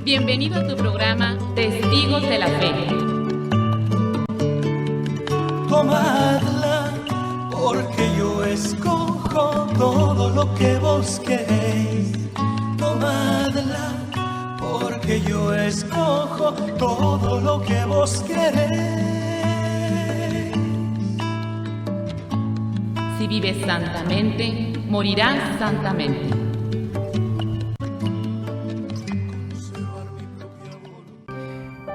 Bienvenido a tu programa Testigos de la Fe. Tomadla, porque yo escojo todo lo que vos queréis. Tomadla, porque yo escojo todo lo que vos queréis. Si vives santamente, morirás santamente.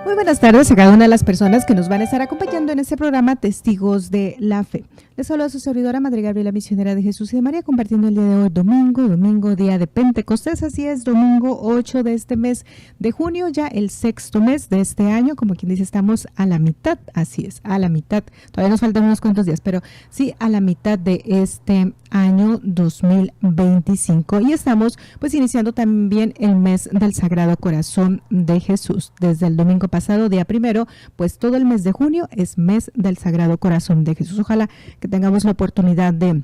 Muy buenas tardes a cada una de las personas que nos van a estar acompañando en este programa Testigos de la Fe. Les saludo a su servidora Madre Gabriela, misionera de Jesús y de María, compartiendo el día de hoy, domingo, día de Pentecostés. Así es, domingo 8 de este mes de junio, ya el sexto mes de este año, como quien dice, estamos a la mitad, así es, a la mitad. Todavía nos faltan unos cuantos días, pero sí a la mitad de este año 2025. Y estamos pues iniciando también el mes del Sagrado Corazón de Jesús. Desde el domingo pasado, día primero, pues todo el mes de junio es mes del Sagrado Corazón de Jesús. Ojalá que tengamos la oportunidad de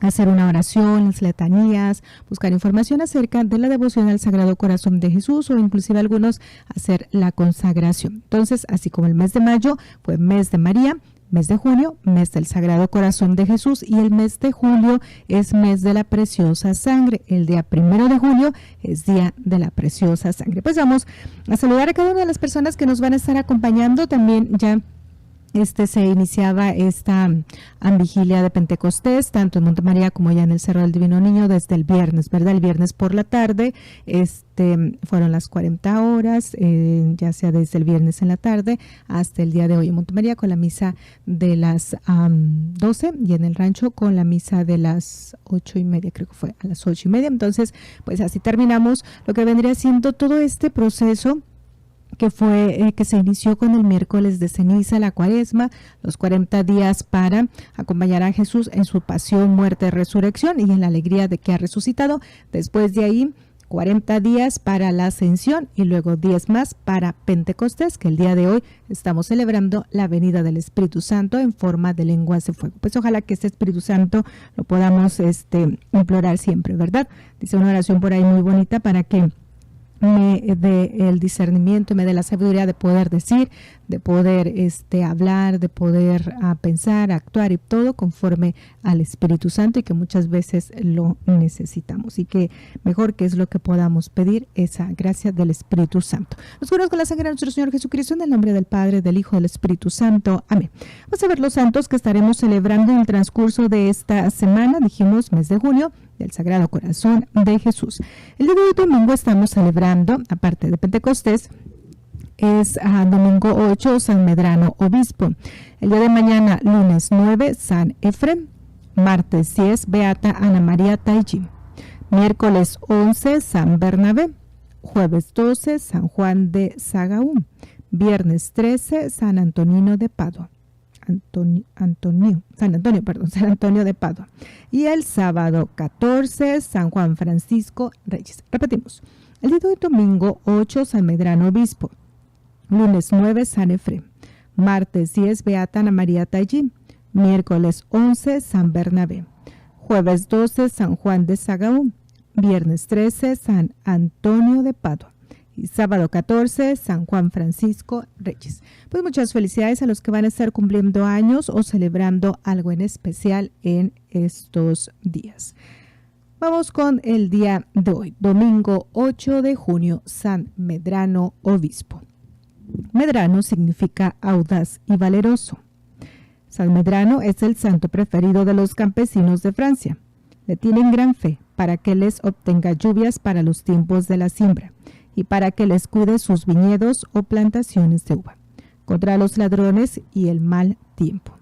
hacer una oración, las letanías, buscar información acerca de la devoción al Sagrado Corazón de Jesús o inclusive algunos hacer la consagración. Entonces, así como el mes de mayo fue mes de María, mes de junio, mes del Sagrado Corazón de Jesús, y el mes de julio es mes de la preciosa sangre. El día 1 de julio es día de la preciosa sangre. Pues vamos a saludar a cada una de las personas que nos van a estar acompañando. También ya se iniciaba esta vigilia de Pentecostés, tanto en Montemaría como ya en el Cerro del Divino Niño, desde el viernes, ¿verdad? El viernes por la tarde, fueron las 40 horas, ya sea desde el viernes en la tarde hasta el día de hoy en Montemaría, con la misa de las 12 y en el rancho con la misa de las 8:30, creo que fue a las 8:30. Entonces, pues así terminamos lo que vendría siendo todo este proceso que se inició con el miércoles de ceniza, la Cuaresma, los 40 días para acompañar a Jesús en su pasión, muerte, resurrección y en la alegría de que ha resucitado. Después de ahí, 40 días para la Ascensión y luego 10 más para Pentecostés, que el día de hoy estamos celebrando la venida del Espíritu Santo en forma de lenguas de fuego. Pues ojalá que este Espíritu Santo lo podamos implorar siempre, ¿verdad? Dice una oración por ahí muy bonita para que me dé el discernimiento, me dé la sabiduría de poder decir, de poder hablar, de poder pensar, actuar y todo conforme al Espíritu Santo, y que muchas veces lo necesitamos y que mejor que es lo que podamos pedir, esa gracia del Espíritu Santo. Nos curamos con la sangre de nuestro Señor Jesucristo, en el nombre del Padre, del Hijo, del Espíritu Santo. Amén. Vamos a ver los santos que estaremos celebrando en el transcurso de esta semana. Dijimos mes de junio del Sagrado Corazón de Jesús. El día de hoy, domingo, estamos celebrando, aparte de Pentecostés, es domingo 8, San Medrano Obispo. El día de mañana, lunes 9, San Efrem. Martes 10, Beata Ana María Taiji. Miércoles 11, San Bernabé. Jueves 12, San Juan de Sagaún. Viernes 13, San Antonino de Padua. San Antonio de Padua. Y el sábado 14, San Juan Francisco Reyes. Repetimos. El día de hoy, domingo 8, San Medrano Obispo. Lunes 9, San Efrem. Martes 10, Beata Ana María Taiji. Miércoles 11, San Bernabé. Jueves 12, San Juan de Sagaún. Viernes 13, San Antonio de Padua. Y sábado 14, San Juan Francisco Reyes. Pues muchas felicidades a los que van a estar cumpliendo años o celebrando algo en especial en estos días. Vamos con el día de hoy, domingo 8 de junio, San Medrano Obispo. Medrano significa audaz y valeroso. San Medrano es el santo preferido de los campesinos de Francia. Le tienen gran fe para que les obtenga lluvias para los tiempos de la siembra y para que les cuide sus viñedos o plantaciones de uva, contra los ladrones y el mal tiempo.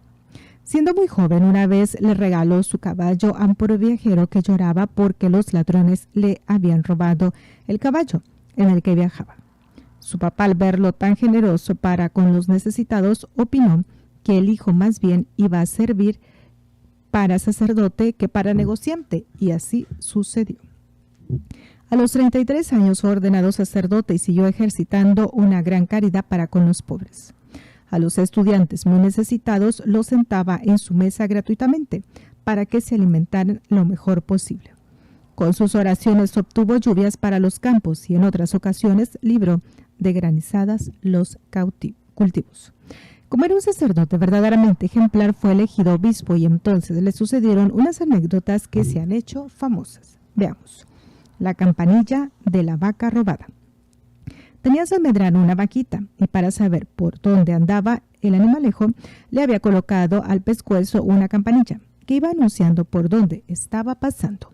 Siendo muy joven, una vez le regaló su caballo a un pobre viajero que lloraba porque los ladrones le habían robado el caballo en el que viajaba. Su papá, al verlo tan generoso para con los necesitados, opinó que el hijo más bien iba a servir para sacerdote que para negociante, y así sucedió. A los 33 años fue ordenado sacerdote y siguió ejercitando una gran caridad para con los pobres. A los estudiantes muy necesitados los sentaba en su mesa gratuitamente para que se alimentaran lo mejor posible. Con sus oraciones obtuvo lluvias para los campos y en otras ocasiones libró de granizadas los cultivos. Como era un sacerdote verdaderamente ejemplar, fue elegido obispo y entonces le sucedieron unas anécdotas que se han hecho famosas. Veamos. La campanilla de la vaca robada. Tenía San Medrano una vaquita y para saber por dónde andaba el animalejo le había colocado al pescuezo una campanilla que iba anunciando por dónde estaba pasando.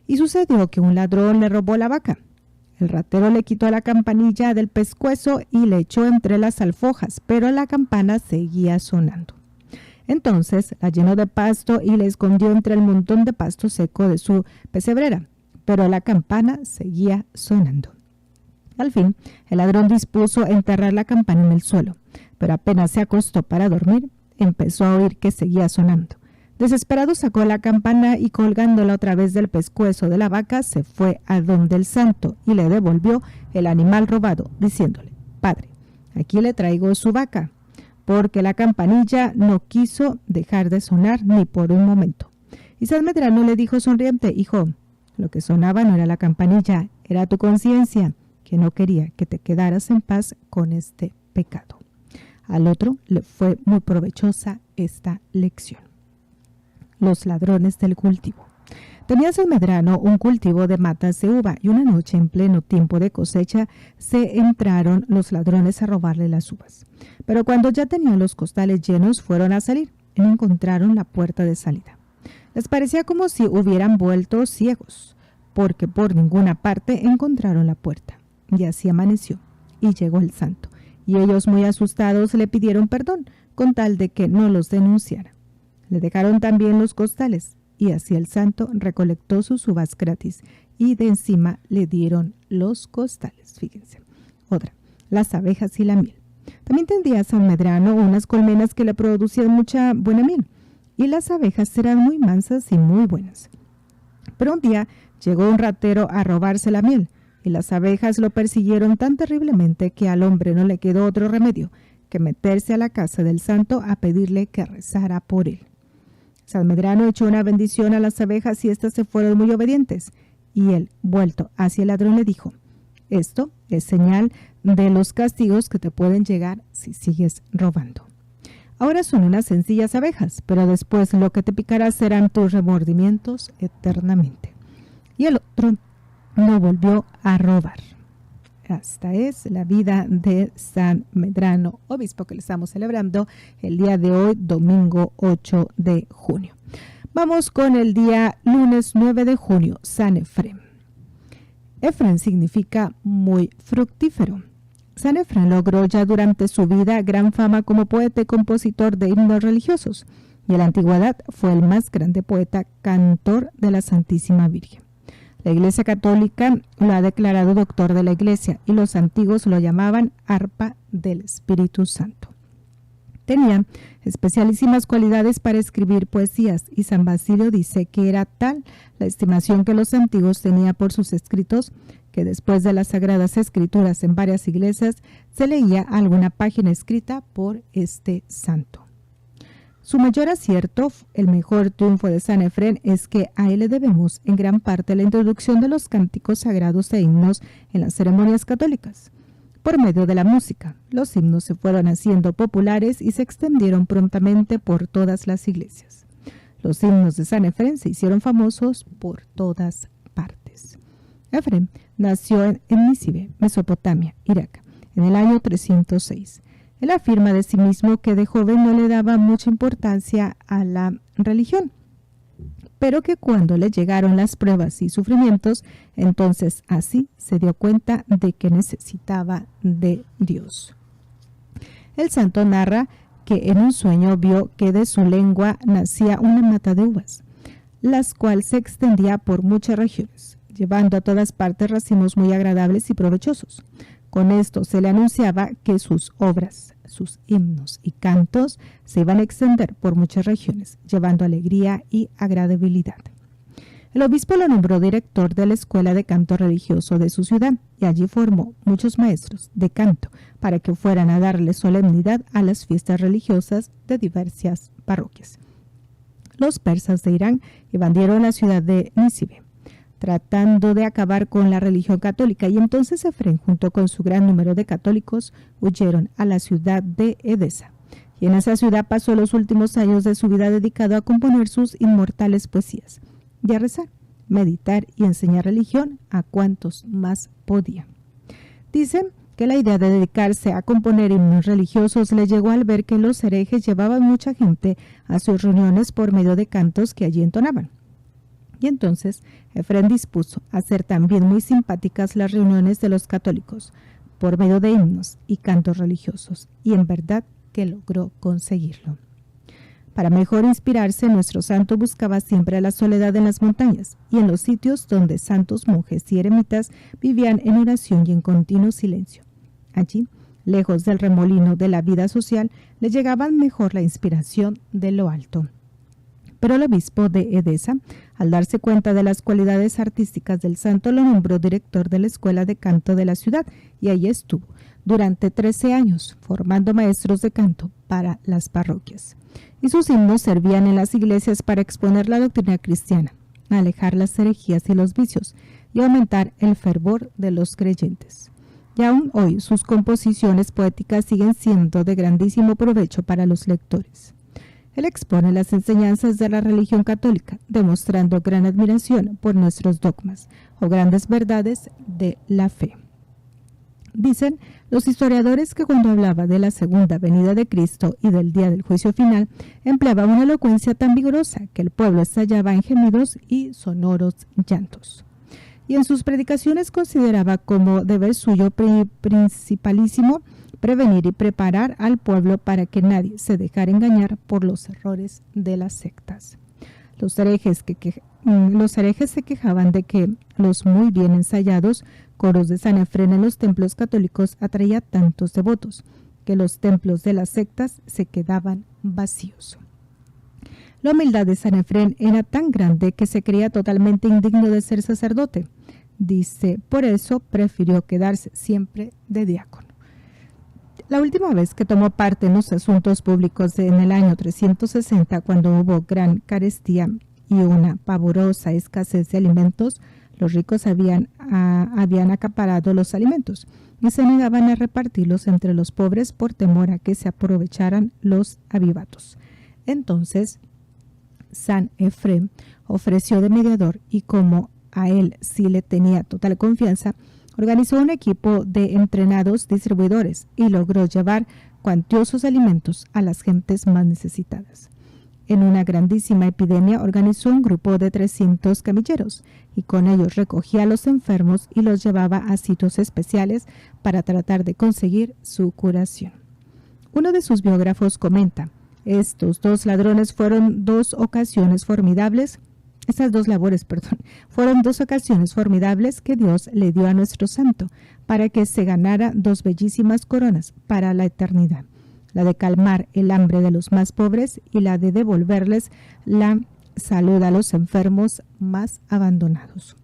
Y sucedió que un ladrón le robó la vaca. El ratero le quitó la campanilla del pescuezo y le echó entre las alforjas, pero la campana seguía sonando. Entonces la llenó de pasto y le escondió entre el montón de pasto seco de su pesebrera, pero la campana seguía sonando. Al fin, el ladrón dispuso enterrar la campana en el suelo, pero apenas se acostó para dormir, empezó a oír que seguía sonando. Desesperado sacó la campana y colgándola otra vez del pescuezo de la vaca, se fue a donde el santo y le devolvió el animal robado, diciéndole: Padre, aquí le traigo su vaca, porque la campanilla no quiso dejar de sonar ni por un momento. Y San Medrano le dijo sonriente: Hijo, lo que sonaba no era la campanilla, era tu conciencia, que no quería que te quedaras en paz con este pecado. Al otro le fue muy provechosa esta lección. Los ladrones del cultivo. Tenía San Medrano un cultivo de matas de uva y una noche en pleno tiempo de cosecha se entraron los ladrones a robarle las uvas. Pero cuando ya tenían los costales llenos fueron a salir y no encontraron la puerta de salida. Les parecía como si hubieran vuelto ciegos, porque por ninguna parte encontraron la puerta. Y así amaneció y llegó el santo, y ellos muy asustados le pidieron perdón con tal de que no los denunciara. Le dejaron también los costales, y así el santo recolectó sus uvas gratis, y de encima le dieron los costales. Fíjense. Otra, las abejas y la miel. También tendría San Medrano unas colmenas que le producían mucha buena miel, y las abejas eran muy mansas y muy buenas. Pero un día llegó un ratero a robarse la miel, y las abejas lo persiguieron tan terriblemente que al hombre no le quedó otro remedio que meterse a la casa del santo a pedirle que rezara por él. San Medrano echó una bendición a las abejas y éstas se fueron muy obedientes. Y él, vuelto hacia el ladrón, le dijo: esto es señal de los castigos que te pueden llegar si sigues robando. Ahora son unas sencillas abejas, pero después lo que te picará serán tus remordimientos eternamente. Y el otro no volvió a robar. Esta es la vida de San Medrano, obispo que le estamos celebrando el día de hoy, domingo 8 de junio. Vamos con el día lunes 9 de junio, San Efrén. Efrén significa muy fructífero. San Efrén logró ya durante su vida gran fama como poeta y compositor de himnos religiosos, y en la antigüedad fue el más grande poeta cantor de la Santísima Virgen. La Iglesia Católica lo ha declarado doctor de la Iglesia y los antiguos lo llamaban arpa del Espíritu Santo. Tenía especialísimas cualidades para escribir poesías y San Basilio dice que era tal la estimación que los antiguos tenían por sus escritos que después de las Sagradas Escrituras en varias iglesias se leía alguna página escrita por este santo. Su mayor acierto, el mejor triunfo de San Efrén, es que a él le debemos en gran parte la introducción de los cánticos sagrados e himnos en las ceremonias católicas. Por medio de la música, los himnos se fueron haciendo populares y se extendieron prontamente por todas las iglesias. Los himnos de San Efrén se hicieron famosos por todas partes. Efrén nació en Nísibe, Mesopotamia, Irak, en el año 306. Él afirma de sí mismo que de joven no le daba mucha importancia a la religión, pero que cuando le llegaron las pruebas y sufrimientos, entonces así se dio cuenta de que necesitaba de Dios. El santo narra que en un sueño vio que de su lengua nacía una mata de uvas, las cuales se extendía por muchas regiones, llevando a todas partes racimos muy agradables y provechosos. Con esto se le anunciaba que sus obras, sus himnos y cantos se iban a extender por muchas regiones, llevando alegría y agradabilidad. El obispo lo nombró director de la escuela de canto religioso de su ciudad y allí formó muchos maestros de canto para que fueran a darle solemnidad a las fiestas religiosas de diversas parroquias. Los persas de Irán invadieron la ciudad de Nísibe. tratando de acabar con la religión católica, y entonces Efrén, junto con su gran número de católicos, huyeron a la ciudad de Edesa. Y en esa ciudad pasó los últimos años de su vida dedicado a componer sus inmortales poesías y a rezar, meditar y enseñar religión a cuantos más podía. Dicen que la idea de dedicarse a componer himnos religiosos le llegó al ver que los herejes llevaban mucha gente a sus reuniones por medio de cantos que allí entonaban. Y entonces Efrén dispuso hacer también muy simpáticas las reuniones de los católicos por medio de himnos y cantos religiosos, y en verdad que logró conseguirlo. Para mejor inspirarse, nuestro santo buscaba siempre la soledad en las montañas y en los sitios donde santos monjes y eremitas vivían en oración y en continuo silencio. Allí, lejos del remolino de la vida social, le llegaba mejor la inspiración de lo alto. Pero el obispo de Edesa, al darse cuenta de las cualidades artísticas del santo, lo nombró director de la escuela de canto de la ciudad, y allí estuvo durante 13 años, formando maestros de canto para las parroquias. Y sus himnos servían en las iglesias para exponer la doctrina cristiana, alejar las herejías y los vicios, y aumentar el fervor de los creyentes. Y aún hoy sus composiciones poéticas siguen siendo de grandísimo provecho para los lectores. Él expone las enseñanzas de la religión católica, demostrando gran admiración por nuestros dogmas o grandes verdades de la fe. Dicen los historiadores que cuando hablaba de la segunda venida de Cristo y del día del juicio final, empleaba una elocuencia tan vigorosa que el pueblo estallaba en gemidos y sonoros llantos. Y en sus predicaciones consideraba como deber suyo principalísimo prevenir y preparar al pueblo para que nadie se dejara engañar por los errores de las sectas. Los herejes se quejaban de que los muy bien ensayados coros de San Efrén en los templos católicos atraía tantos devotos que los templos de las sectas se quedaban vacíos. La humildad de San Efrén era tan grande que se creía totalmente indigno de ser sacerdote. Dice, por eso prefirió quedarse siempre de diácono. La última vez que tomó parte en los asuntos públicos en el año 360, cuando hubo gran carestía y una pavorosa escasez de alimentos, los ricos habían acaparado los alimentos y se negaban a repartirlos entre los pobres por temor a que se aprovecharan los avivatos. Entonces, San Efrén ofreció de mediador y como a él sí le tenía total confianza, organizó un equipo de entrenados distribuidores y logró llevar cuantiosos alimentos a las gentes más necesitadas. En una grandísima epidemia organizó un grupo de 300 camilleros y con ellos recogía a los enfermos y los llevaba a sitios especiales para tratar de conseguir su curación. Uno de sus biógrafos comenta, estos dos labores fueron dos ocasiones formidables que Dios le dio a nuestro santo para que se ganara dos bellísimas coronas para la eternidad. La de calmar el hambre de los más pobres y la de devolverles la salud a los enfermos más abandonados.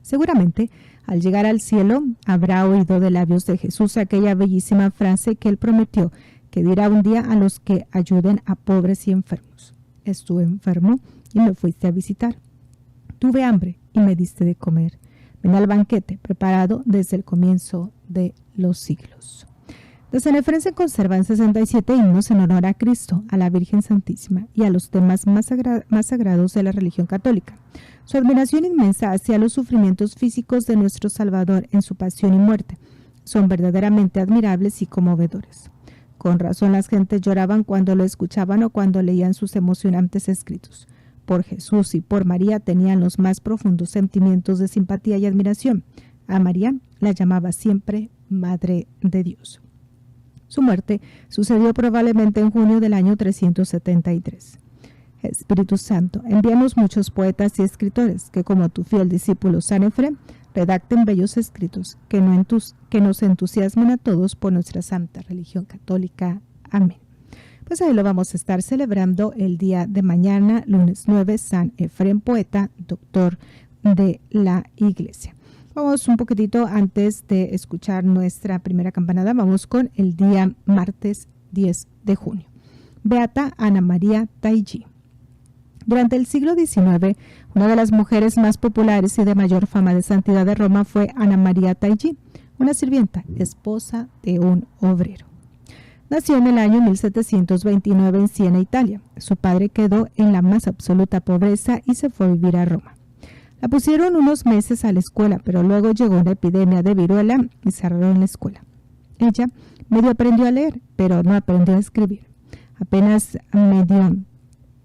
Seguramente, al llegar al cielo, habrá oído de labios de Jesús aquella bellísima frase que él prometió, que dirá un día a los que ayuden a pobres y enfermos. Estuve enfermo y me fuiste a visitar. Tuve hambre y me diste de comer. Ven al banquete preparado desde el comienzo de los siglos. De San Efrén se conservan 67 himnos en honor a Cristo, a la Virgen Santísima y a los temas más sagrados de la religión católica. Su admiración inmensa hacia los sufrimientos físicos de nuestro Salvador en su pasión y muerte son verdaderamente admirables y conmovedores. Con razón las gentes lloraban cuando lo escuchaban o cuando leían sus emocionantes escritos. Por Jesús y por María tenían los más profundos sentimientos de simpatía y admiración. A María la llamaba siempre Madre de Dios. Su muerte sucedió probablemente en junio del año 373. Espíritu Santo, envíanos muchos poetas y escritores que, como tu fiel discípulo San Efrén, redacten bellos escritos que nos entusiasmen a todos por nuestra santa religión católica. Amén. Pues ahí lo vamos a estar celebrando el día de mañana, lunes 9, San Efrén, poeta, doctor de la Iglesia. Vamos un poquitito antes de escuchar nuestra primera campanada, vamos con el día martes 10 de junio. Beata Ana María Taiji. Durante el siglo XIX, una de las mujeres más populares y de mayor fama de santidad de Roma fue Ana María Taigi, una sirvienta, esposa de un obrero. Nació en el año 1729 en Siena, Italia. Su padre quedó en la más absoluta pobreza y se fue a vivir a Roma. La pusieron unos meses a la escuela, pero luego llegó una epidemia de viruela y cerraron la escuela. Ella medio aprendió a leer, pero no aprendió a escribir. Apenas medio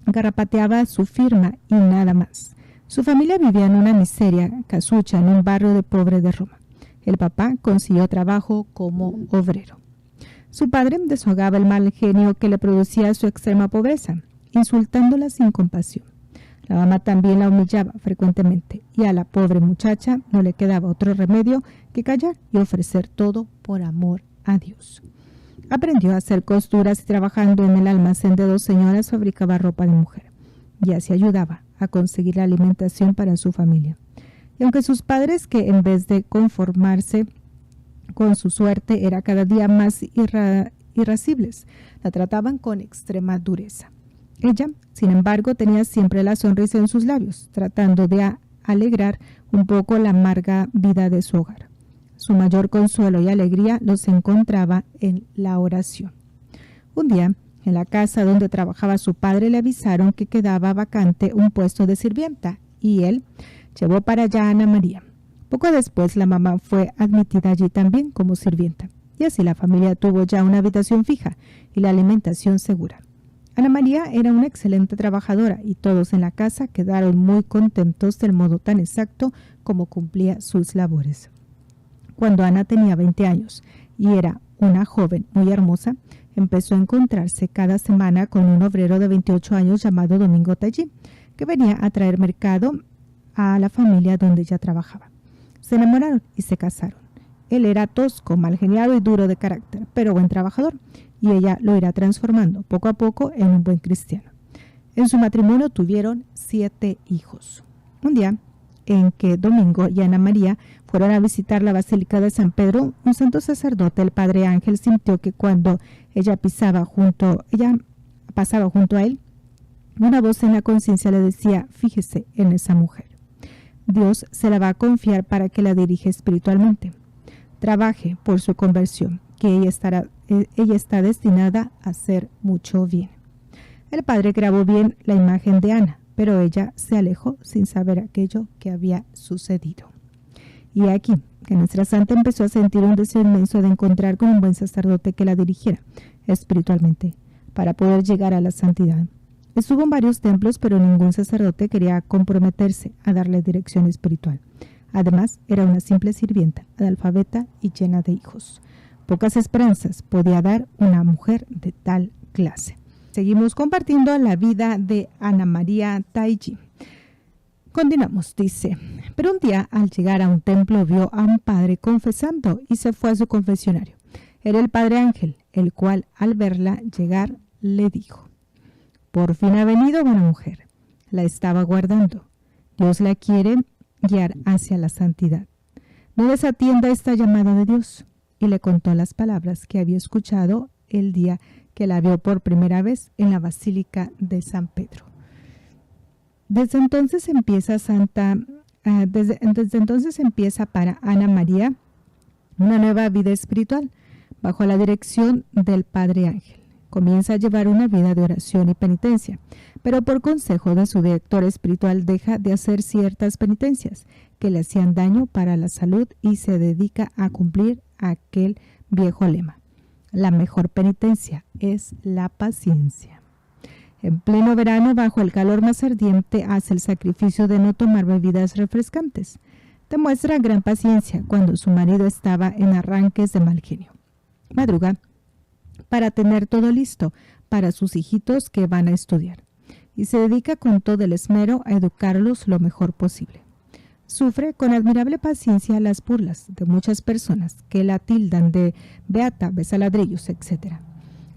garrapateaba su firma y nada más. Su familia vivía en una miseria casucha en un barrio de pobre de Roma. El papá consiguió trabajo como obrero. Su padre deshogaba el mal genio que le producía su extrema pobreza, insultándola sin compasión. La mamá también la humillaba frecuentemente y a la pobre muchacha no le quedaba otro remedio que callar y ofrecer todo por amor a Dios. Aprendió a hacer costuras y trabajando en el almacén de 2 señoras fabricaba ropa de mujer y así ayudaba a conseguir la alimentación para su familia. Y aunque sus padres, que en vez de conformarse con su suerte era cada día más irascibles, la trataban con extrema dureza. Ella, sin embargo, tenía siempre la sonrisa en sus labios, tratando de alegrar un poco la amarga vida de su hogar. Su mayor consuelo y alegría los encontraba en la oración. Un día, en la casa donde trabajaba su padre, le avisaron que quedaba vacante un puesto de sirvienta y él llevó para allá a Ana María. Poco después, la mamá fue admitida allí también como sirvienta y así la familia tuvo ya una habitación fija y la alimentación segura. Ana María era una excelente trabajadora y todos en la casa quedaron muy contentos del modo tan exacto como cumplía sus labores. Cuando Ana tenía 20 años y era una joven muy hermosa, empezó a encontrarse cada semana con un obrero de 28 años llamado Domingo Taigi, que venía a traer mercado a la familia donde ella trabajaba. Se enamoraron y se casaron. Él era tosco, mal geniado y duro de carácter, pero buen trabajador, y ella lo irá transformando poco a poco en un buen cristiano. En su matrimonio tuvieron 7 hijos. Un día en que Domingo y Ana María fueron a visitar la Basílica de San Pedro, un santo sacerdote, el padre Ángel, sintió que cuando ella pasaba junto a él, una voz en la conciencia le decía: fíjese en esa mujer. Dios se la va a confiar para que la dirija espiritualmente. Trabaje por su conversión, que ella está destinada a hacer mucho bien. El padre grabó bien la imagen de Ana, pero ella se alejó sin saber aquello que había sucedido. Y aquí que nuestra santa empezó a sentir un deseo inmenso de encontrar con un buen sacerdote que la dirigiera espiritualmente para poder llegar a la santidad. Estuvo en varios templos, pero ningún sacerdote quería comprometerse a darle dirección espiritual. Además, era una simple sirvienta, analfabeta y llena de hijos. Pocas esperanzas podía dar una mujer de tal clase. Seguimos compartiendo la vida de Ana María Taigi. Continuamos, dice: pero un día al llegar a un templo vio a un padre confesando y se fue a su confesionario. Era el padre Ángel, el cual al verla llegar le dijo: por fin ha venido, buena mujer. La estaba guardando. Dios la quiere guiar hacia la santidad. No desatienda esta llamada de Dios. Y le contó las palabras que había escuchado el día que la vio por primera vez en la Basílica de San Pedro. Desde entonces empieza para Ana María una nueva vida espiritual bajo la dirección del Padre Ángel. Comienza a llevar una vida de oración y penitencia, pero por consejo de su director espiritual deja de hacer ciertas penitencias que le hacían daño para la salud y se dedica a cumplir aquel viejo lema: la mejor penitencia es la paciencia. En pleno verano, bajo el calor más ardiente, hace el sacrificio de no tomar bebidas refrescantes. Demuestra gran paciencia cuando su marido estaba en arranques de mal genio. Madruga para tener todo listo para sus hijitos que van a estudiar, y se dedica con todo el esmero a educarlos lo mejor posible. Sufre con admirable paciencia las burlas de muchas personas que la tildan de beata, besaladrillos, etc.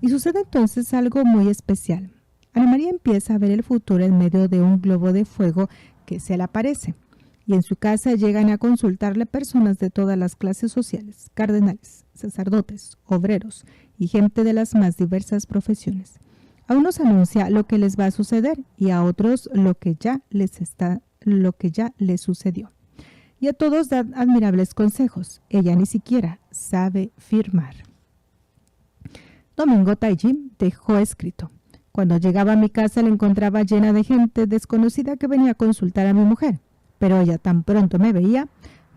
Y sucede entonces algo muy especial. Ana María empieza a ver el futuro en medio de un globo de fuego que se le aparece, y en su casa llegan a consultarle personas de todas las clases sociales, cardenales, sacerdotes, obreros y gente de las más diversas profesiones. A unos anuncia lo que les va a suceder y a otros lo que ya les sucedió. Y a todos da admirables consejos. Ella ni siquiera sabe firmar. Domingo Taiji dejó escrito: cuando llegaba a mi casa la encontraba llena de gente desconocida que venía a consultar a mi mujer, pero ella tan pronto me veía,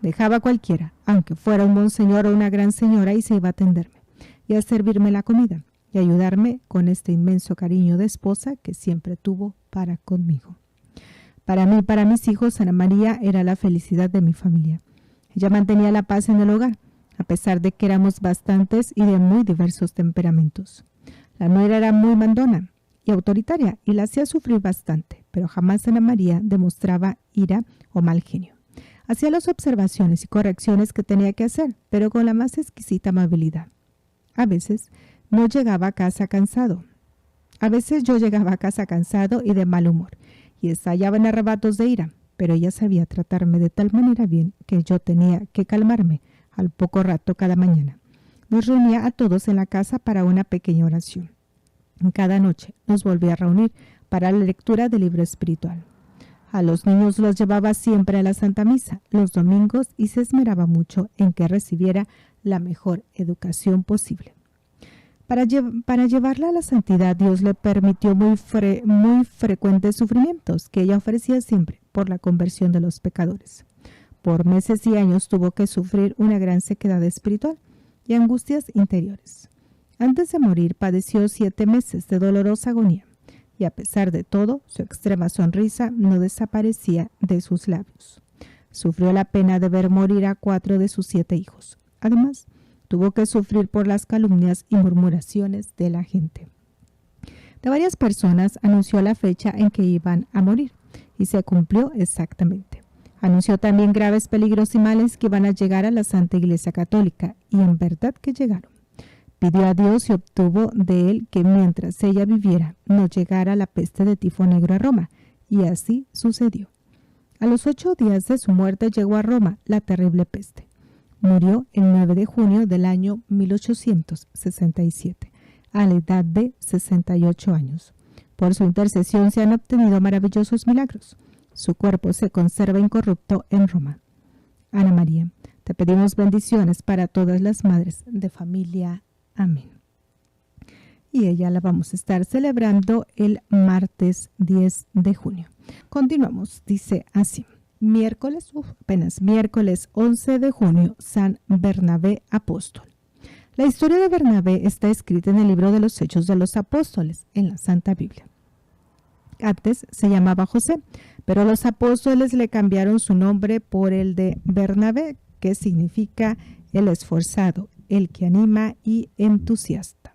dejaba a cualquiera, aunque fuera un monseñor o una gran señora, y se iba a atenderme y a servirme la comida y ayudarme con este inmenso cariño de esposa que siempre tuvo para conmigo. Para mí y para mis hijos, Ana María era la felicidad de mi familia. Ella mantenía la paz en el hogar, a pesar de que éramos bastantes y de muy diversos temperamentos. La nuera era muy mandona y autoritaria y la hacía sufrir bastante, pero jamás Ana María demostraba ira o mal genio. Hacía las observaciones y correcciones que tenía que hacer, pero con la más exquisita amabilidad. A veces yo llegaba a casa cansado y de mal humor, y estallaba en arrebatos de ira, pero ella sabía tratarme de tal manera bien que yo tenía que calmarme al poco rato cada mañana. Nos reunía a todos en la casa para una pequeña oración. Cada noche nos volvía a reunir para la lectura del libro espiritual. A los niños los llevaba siempre a la Santa Misa los domingos y se esmeraba mucho en que recibiera la mejor educación posible. Para llevarla a la santidad, Dios le permitió muy frecuentes sufrimientos que ella ofrecía siempre por la conversión de los pecadores. Por meses y años tuvo que sufrir una gran sequedad espiritual y angustias interiores. Antes de morir padeció 7 meses de dolorosa agonía y a pesar de todo, su extrema sonrisa no desaparecía de sus labios. Sufrió la pena de ver morir a 4 de sus 7 hijos. Además, tuvo que sufrir por las calumnias y murmuraciones de la gente. De varias personas anunció la fecha en que iban a morir y se cumplió exactamente. Anunció también graves peligros y males que iban a llegar a la Santa Iglesia Católica, y en verdad que llegaron. Pidió a Dios y obtuvo de él que mientras ella viviera no llegara la peste de tifo negro a Roma, y así sucedió. A los 8 días de su muerte llegó a Roma la terrible peste. Murió el 9 de junio del año 1867, a la edad de 68 años. Por su intercesión se han obtenido maravillosos milagros. Su cuerpo se conserva incorrupto en Roma. Ana María, te pedimos bendiciones para todas las madres de familia. Amén. Y ella la vamos a estar celebrando el martes 10 de junio. Continuamos, dice así. Apenas miércoles 11 de junio, San Bernabé Apóstol. La historia de Bernabé está escrita en el libro de los Hechos de los Apóstoles, en la Santa Biblia. Antes se llamaba José, pero los apóstoles le cambiaron su nombre por el de Bernabé, que significa el esforzado, el que anima y entusiasta.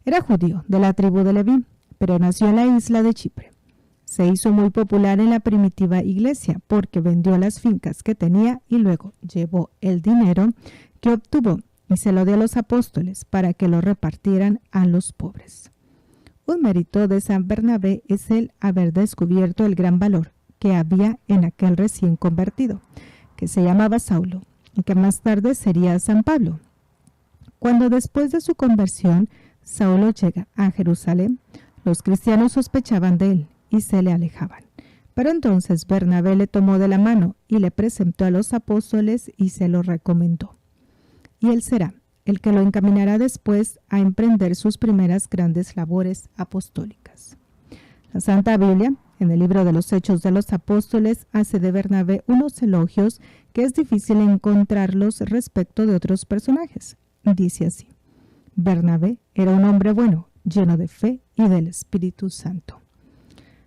Era judío de la tribu de Leví, pero nació en la isla de Chipre. Se hizo muy popular en la primitiva iglesia porque vendió las fincas que tenía y luego llevó el dinero que obtuvo y se lo dio a los apóstoles para que lo repartieran a los pobres. Un mérito de San Bernabé es el haber descubierto el gran valor que había en aquel recién convertido, que se llamaba Saulo y que más tarde sería San Pablo. Cuando después de su conversión Saulo llega a Jerusalén, los cristianos sospechaban de él y se le alejaban. Pero entonces Bernabé le tomó de la mano y le presentó a los apóstoles y se lo recomendó. Y él será el que lo encaminará después a emprender sus primeras grandes labores apostólicas. La Santa Biblia, en el libro de los Hechos de los Apóstoles, hace de Bernabé unos elogios que es difícil encontrarlos respecto de otros personajes. Dice así: Bernabé era un hombre bueno, lleno de fe y del Espíritu Santo.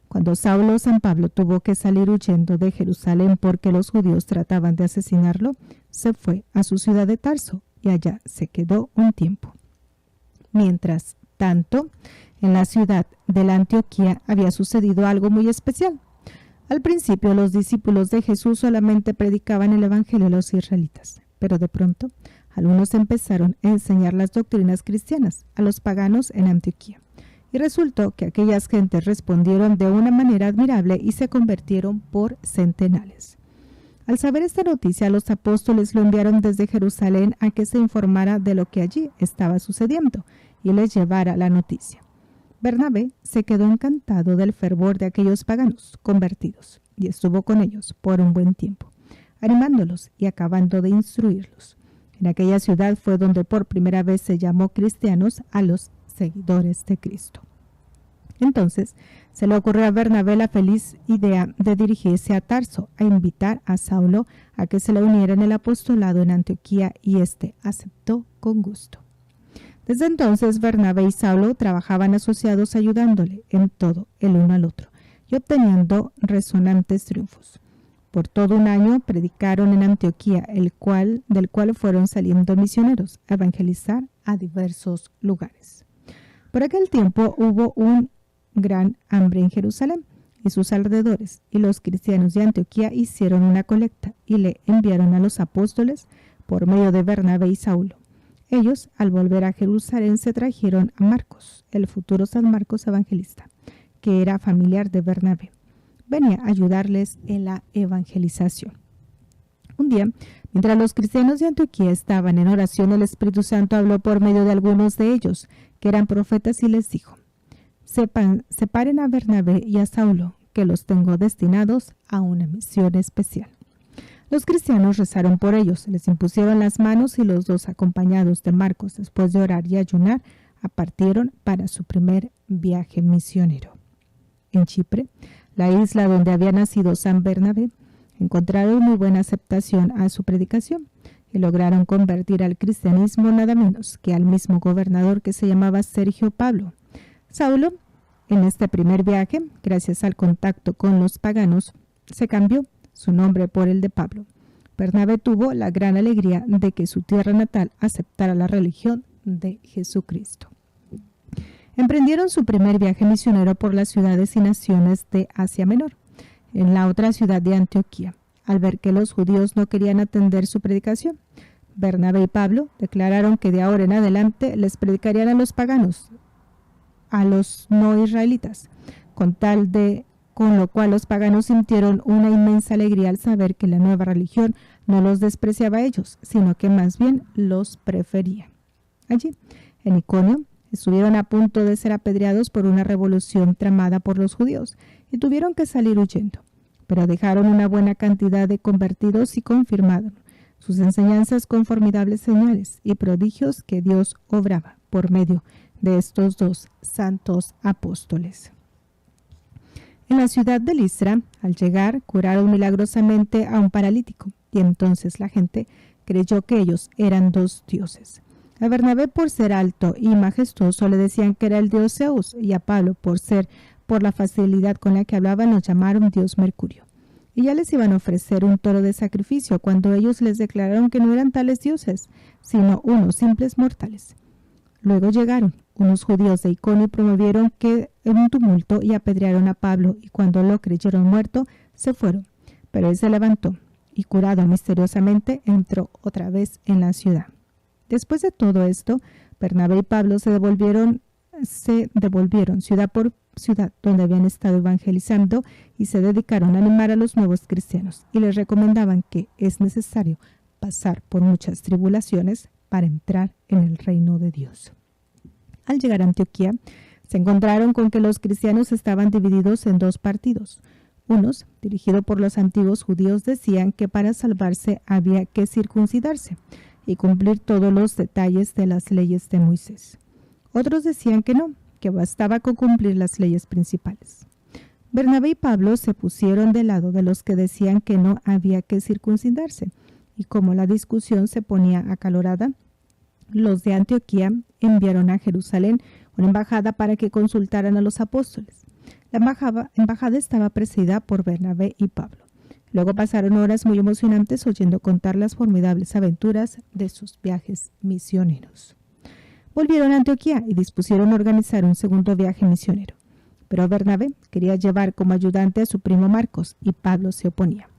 Cuando Saulo San Pablo tuvo que salir huyendo de Jerusalén porque los judíos trataban de asesinarlo, se fue a su ciudad de Tarso y allá se quedó un tiempo. Mientras tanto, en la ciudad de la Antioquía había sucedido algo muy especial. Al principio los discípulos de Jesús solamente predicaban el evangelio a los israelitas, pero de pronto algunos empezaron a enseñar las doctrinas cristianas a los paganos en Antioquía. Y resultó que aquellas gentes respondieron de una manera admirable y se convirtieron por centenares. Al saber esta noticia, los apóstoles lo enviaron desde Jerusalén a que se informara de lo que allí estaba sucediendo y les llevara la noticia. Bernabé se quedó encantado del fervor de aquellos paganos convertidos y estuvo con ellos por un buen tiempo, animándolos y acabando de instruirlos. En aquella ciudad fue donde por primera vez se llamó cristianos a los seguidores de Cristo. Entonces se le ocurrió a Bernabé la feliz idea de dirigirse a Tarso a invitar a Saulo a que se le uniera en el apostolado en Antioquía, y éste aceptó con gusto. Desde entonces Bernabé y Saulo trabajaban asociados, ayudándole en todo el uno al otro y obteniendo resonantes triunfos. Por todo un año predicaron en Antioquía, del cual fueron saliendo misioneros a evangelizar a diversos lugares. Por aquel tiempo hubo un gran hambre en Jerusalén y sus alrededores, y los cristianos de Antioquía hicieron una colecta y le enviaron a los apóstoles por medio de Bernabé y Saulo. Ellos, al volver a Jerusalén, se trajeron a Marcos, el futuro San Marcos evangelista, que era familiar de Bernabé. Venía a ayudarles en la evangelización. Un día, mientras los cristianos de Antioquía estaban en oración, el Espíritu Santo habló por medio de algunos de ellos, que eran profetas, y les dijo: separen a Bernabé y a Saulo, que los tengo destinados a una misión especial. Los cristianos rezaron por ellos, les impusieron las manos, y los dos, acompañados de Marcos, después de orar y ayunar, partieron para su primer viaje misionero. En Chipre, la isla donde había nacido San Bernabé, encontraron muy buena aceptación a su predicación y lograron convertir al cristianismo nada menos que al mismo gobernador, que se llamaba Sergio Pablo. Saulo, en este primer viaje, gracias al contacto con los paganos, se cambió su nombre por el de Pablo. Bernabé tuvo la gran alegría de que su tierra natal aceptara la religión de Jesucristo. Emprendieron su primer viaje misionero por las ciudades y naciones de Asia Menor, en la otra ciudad de Antioquía, al ver que los judíos no querían atender su predicación. Bernabé y Pablo declararon que de ahora en adelante les predicarían a los paganos, a los no israelitas, con lo cual los paganos sintieron una inmensa alegría al saber que la nueva religión no los despreciaba a ellos, sino que más bien los prefería. Allí, en Iconio, estuvieron a punto de ser apedreados por una revolución tramada por los judíos y tuvieron que salir huyendo, pero dejaron una buena cantidad de convertidos y confirmaron sus enseñanzas con formidables señales y prodigios que Dios obraba por medio de estos dos santos apóstoles. En la ciudad de Listra, al llegar, curaron milagrosamente a un paralítico, y entonces la gente creyó que ellos eran dos dioses. A Bernabé, por ser alto y majestuoso, le decían que era el dios Zeus, y a Pablo, por la facilidad con la que hablaba, lo llamaron dios Mercurio. Y ya les iban a ofrecer un toro de sacrificio, cuando ellos les declararon que no eran tales dioses, sino unos simples mortales. Luego llegaron unos judíos de Iconio y promovieron un tumulto y apedrearon a Pablo, y cuando lo creyeron muerto, se fueron. Pero él se levantó y, curado misteriosamente, entró otra vez en la ciudad. Después de todo esto, Bernabé y Pablo se devolvieron ciudad por ciudad donde habían estado evangelizando, y se dedicaron a animar a los nuevos cristianos, y les recomendaban que es necesario pasar por muchas tribulaciones para entrar en el reino de Dios. Al llegar a Antioquía, se encontraron con que los cristianos estaban divididos en dos partidos. Unos, dirigidos por los antiguos judíos, decían que para salvarse había que circuncidarse y cumplir todos los detalles de las leyes de Moisés. Otros decían que no, que bastaba con cumplir las leyes principales. Bernabé y Pablo se pusieron del lado de los que decían que no había que circuncidarse, y como la discusión se ponía acalorada, los de Antioquía enviaron a Jerusalén una embajada para que consultaran a los apóstoles. La embajada estaba presidida por Bernabé y Pablo. Luego pasaron horas muy emocionantes oyendo contar las formidables aventuras de sus viajes misioneros. Volvieron a Antioquía y dispusieron organizar un segundo viaje misionero. Pero Bernabé quería llevar como ayudante a su primo Marcos, y Pablo se oponía,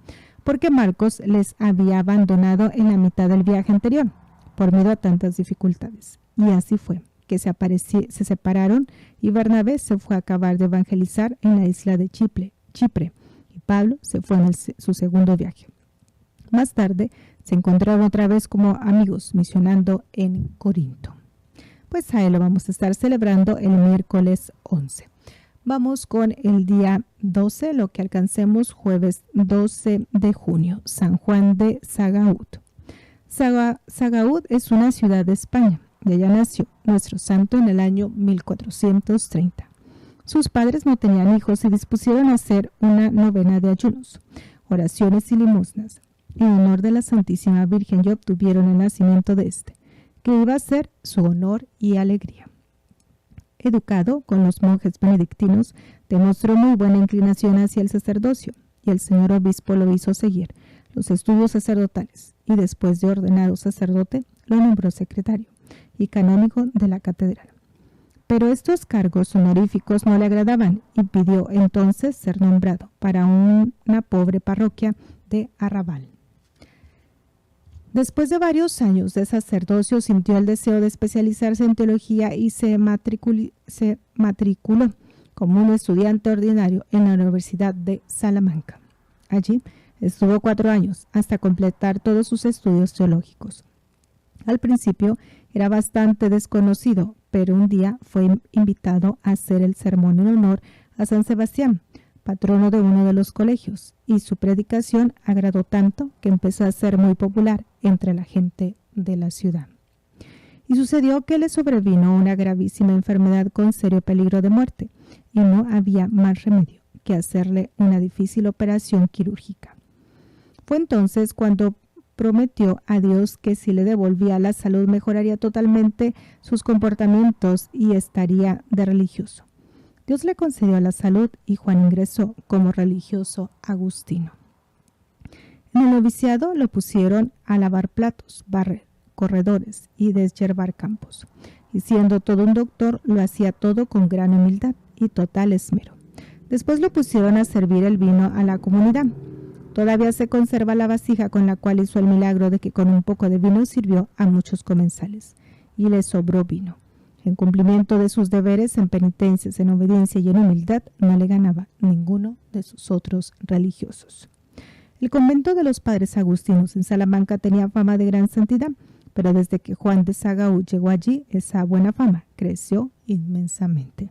porque Marcos les había abandonado en la mitad del viaje anterior, por miedo a tantas dificultades. Y así fue, que se separaron, y Bernabé se fue a acabar de evangelizar en la isla de Chipre, y Pablo se fue en su segundo viaje. Más tarde se encontraron otra vez como amigos misionando en Corinto. pues a él lo vamos a estar celebrando el miércoles 11. Vamos con el día 12, lo que alcancemos jueves 12 de junio, San Juan de Sagaud. Sagaud es una ciudad de España, y allá nació nuestro santo en el año 1430. Sus padres no tenían hijos y dispusieron a hacer una novena de ayunos, oraciones y limosnas en honor de la Santísima Virgen y obtuvieron el nacimiento de éste, que iba a ser su honor y alegría. Educado con los monjes benedictinos, demostró muy buena inclinación hacia el sacerdocio y el señor obispo lo hizo seguir los estudios sacerdotales y después de ordenado sacerdote lo nombró secretario y canónigo de la catedral. Pero estos cargos honoríficos no le agradaban y pidió entonces ser nombrado para una pobre parroquia de arrabal. Después de varios años de sacerdocio, sintió el deseo de especializarse en teología y se matriculó como un estudiante ordinario en la Universidad de Salamanca. Allí estuvo 4 años hasta completar todos sus estudios teológicos. Al principio era bastante desconocido, pero un día fue invitado a hacer el sermón en honor a San Sebastián, patrono de uno de los colegios, y su predicación agradó tanto que empezó a ser muy popular entre la gente de la ciudad. Y sucedió que le sobrevino una gravísima enfermedad con serio peligro de muerte, y no había más remedio que hacerle una difícil operación quirúrgica. Fue entonces cuando prometió a Dios que si le devolvía la salud mejoraría totalmente sus comportamientos y estaría de religioso. Dios le concedió la salud y Juan ingresó como religioso agustino. En el noviciado lo pusieron a lavar platos, barrer corredores y deshiervar campos. Y siendo todo un doctor, lo hacía todo con gran humildad y total esmero. Después lo pusieron a servir el vino a la comunidad. Todavía se conserva la vasija con la cual hizo el milagro de que con un poco de vino sirvió a muchos comensales. Y le sobró vino. En cumplimiento de sus deberes, en penitencias, en obediencia y en humildad, no le ganaba ninguno de sus otros religiosos. El convento de los padres agustinos en Salamanca tenía fama de gran santidad, pero desde que Juan de Sagaud llegó allí, esa buena fama creció inmensamente.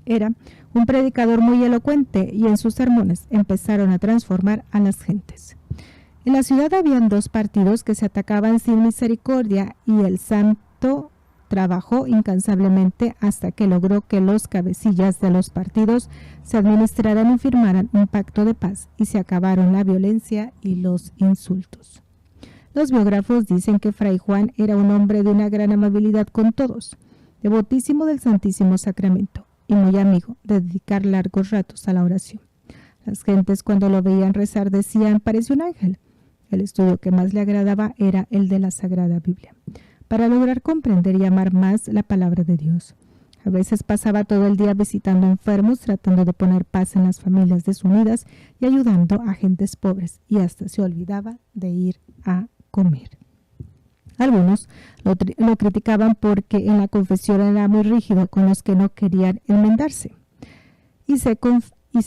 Era un predicador muy elocuente y en sus sermones empezaron a transformar a las gentes. En la ciudad habían 2 partidos que se atacaban sin misericordia y el santo trabajó incansablemente hasta que logró que los cabecillas de los partidos se administraran y firmaran un pacto de paz y se acabaron la violencia y los insultos. Los biógrafos dicen que Fray Juan era un hombre de una gran amabilidad con todos, devotísimo del Santísimo Sacramento y muy amigo de dedicar largos ratos a la oración. Las gentes cuando lo veían rezar decían: parece un ángel. El estudio que más le agradaba era el de la Sagrada Biblia, para lograr comprender y amar más la palabra de Dios. A veces pasaba todo el día visitando enfermos, tratando de poner paz en las familias desunidas y ayudando a gentes pobres, y hasta se olvidaba de ir a comer. Algunos lo criticaban porque en la confesión era muy rígido con los que no querían enmendarse y se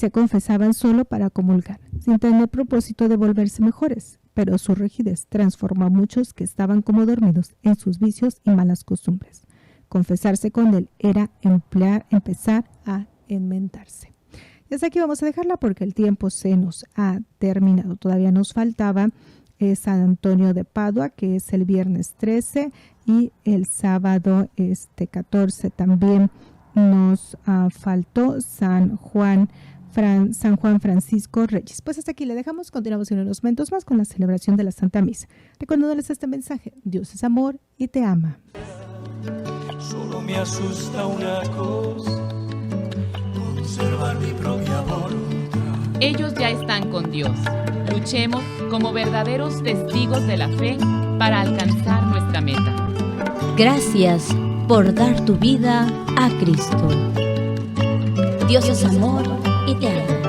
confesaban solo para comulgar, sin tener propósito de volverse mejores. Pero su rigidez transformó a muchos que estaban como dormidos en sus vicios y malas costumbres. Confesarse con él era empezar a enmendarse. Y hasta aquí vamos a dejarla porque el tiempo se nos ha terminado. Todavía nos faltaba San Antonio de Padua, que es el viernes 13, y el sábado 14 también nos faltó San Juan Francisco Reyes. Pues hasta aquí le dejamos, continuamos en unos momentos más con la celebración de la Santa Misa. Recordándoles este mensaje: Dios es amor y te ama. Solo me asusta una cosa, conservar mi propia voluntad. Ellos ya están con Dios. Luchemos como verdaderos testigos de la fe para alcanzar nuestra meta. Gracias por dar tu vida a Cristo. Dios es amor y te ama.